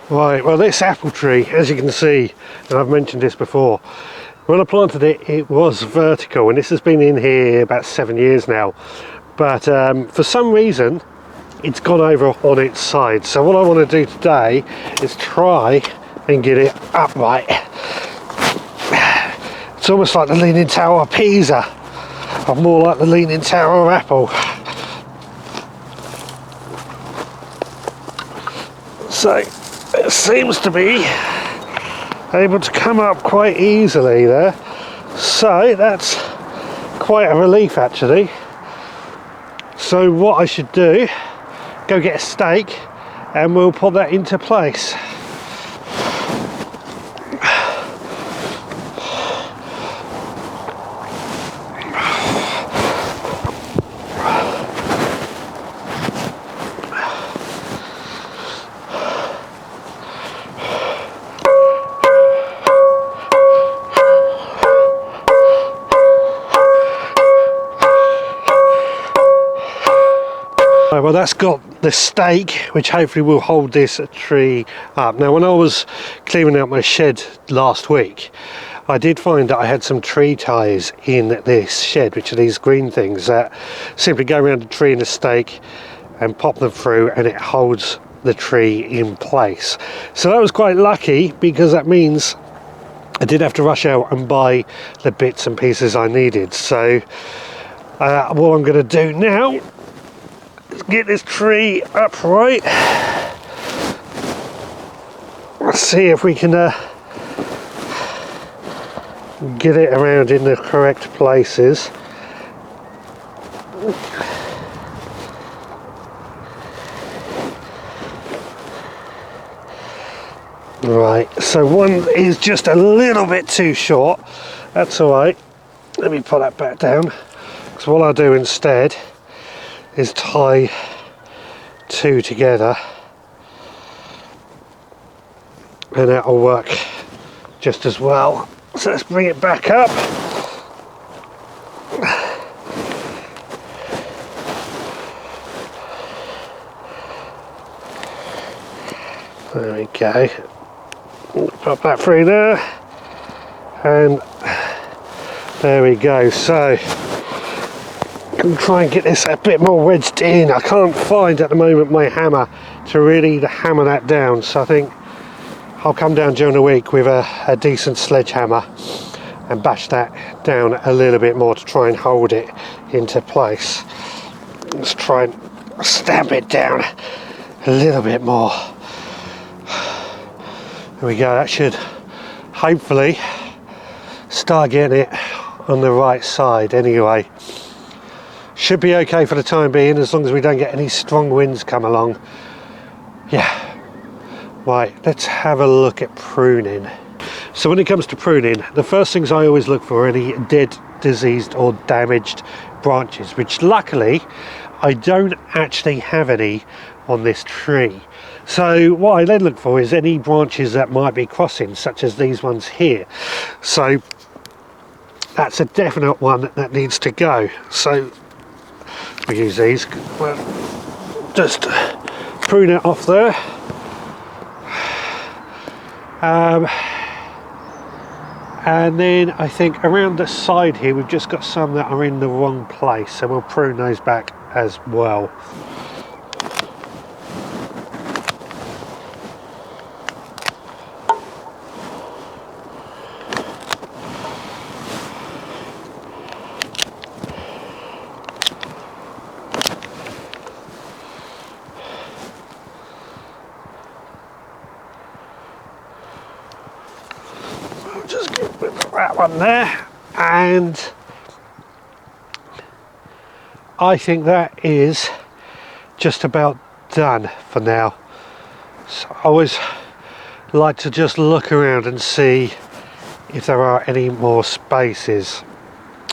Right, well this apple tree, as you can see, and I've mentioned this before, when I planted it, it was vertical, and this has been in here about 7 years now. But for some reason, it's gone over on its side. So what I want to do today is try and get it upright. It's almost like the Leaning Tower of Pisa, or more like the Leaning Tower of Apple. So it seems to be able to come up quite easily there. So that's quite a relief actually. So what I should do, go get a stake and we'll put that into place. Well, that's got the stake, which hopefully will hold this tree up. Now, when I was clearing out my shed last week, I did find that I had some tree ties in this shed, which are these green things that simply go around the tree in a stake and pop them through, and it holds the tree in place. So that was quite lucky, because that means I did have to rush out and buy the bits and pieces I needed. So what I'm going to do now, get this tree upright. Let's see if we can get it around in the correct places. Right, so one is just a little bit too short. That's all right. Let me put that back down. So what I'll do instead is tie two together, and that'll work just as well. So let's bring it back up. There we go. Pop that through there, and there we go. So I'm try and get this a bit more wedged in. I can't find at the moment my hammer to really hammer that down, so I think I'll come down during the week with a decent sledgehammer and bash that down a little bit more to try and hold it into place. Let's try and stamp it down a little bit more. There we go. That should hopefully start getting it on the right side anyway. Should be okay for the time being, as long as we don't get any strong winds come along. Yeah. Right, let's have a look at pruning. So when it comes to pruning, the first things I always look for are any dead, diseased or damaged branches, which luckily I don't actually have any on this tree. So what I then look for is any branches that might be crossing, such as these ones here. So that's a definite one that needs to go. So we use these. Well, just prune it off there. And then I think around the side here we've just got some that are in the wrong place, so we'll prune those back as well. Just get rid of that one there, and I think that is just about done for now. So I always like to just look around and see if there are any more spaces.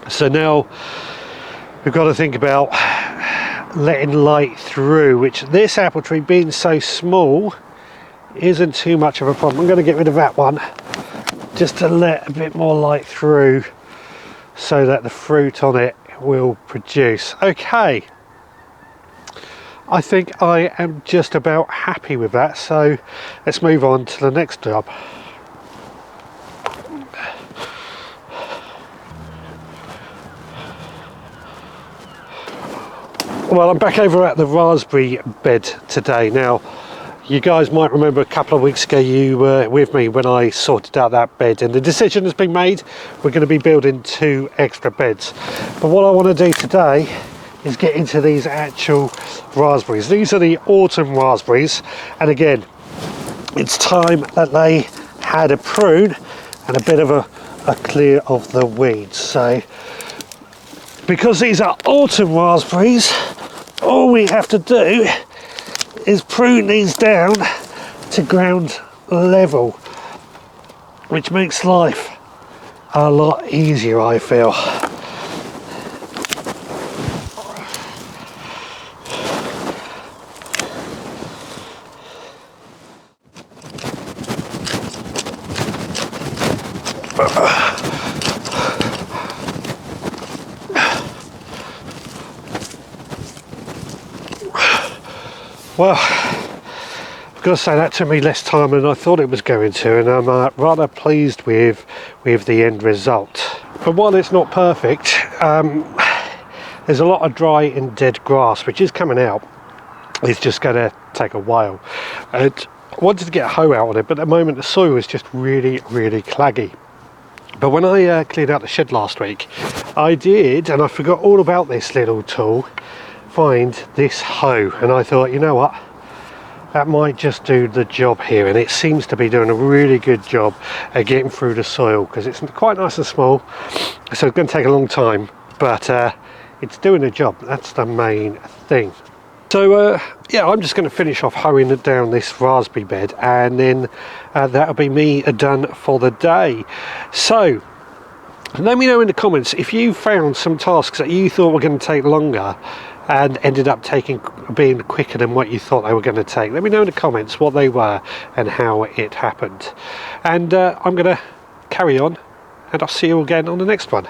So now we've got to think about letting light through, which this apple tree being so small isn't too much of a problem. I'm going to get rid of that one just to let a bit more light through so that the fruit on it will produce. Okay, I think I am just about happy with that, so let's move on to the next job. Well, I'm back over at the raspberry bed today. Now, you guys might remember a couple of weeks ago you were with me when I sorted out that bed, and the decision has been made. We're going to be building 2 extra beds. But what I want to do today is get into these actual raspberries. These are the autumn raspberries, and again, it's time that they had a prune and a bit of a clear of the weeds. So because these are autumn raspberries, all we have to do is prune these down to ground level, which makes life a lot easier, I feel. Well, I've got to say that took me less time than I thought it was going to, and I'm rather pleased with the end result. But while it's not perfect, there's a lot of dry and dead grass which is coming out. It's just going to take a while. I wanted to get a hoe out on it, but at the moment the soil is just really claggy. But when I cleared out the shed last week, I did, and I forgot all about this little tool, find this hoe, and I thought, you know what, that might just do the job here, and it seems to be doing a really good job at getting through the soil, because it's quite nice and small, so it's going to take a long time, but it's doing the job. That's the main thing. So yeah, I'm just going to finish off hoeing down this raspberry bed, and then that'll be me done for the day. So let me know in the comments if you found some tasks that you thought were going to take longer and ended up being quicker than what you thought they were going to take. Let me know in the comments what they were and how it happened. And I'm going to carry on, and I'll see you again on the next one.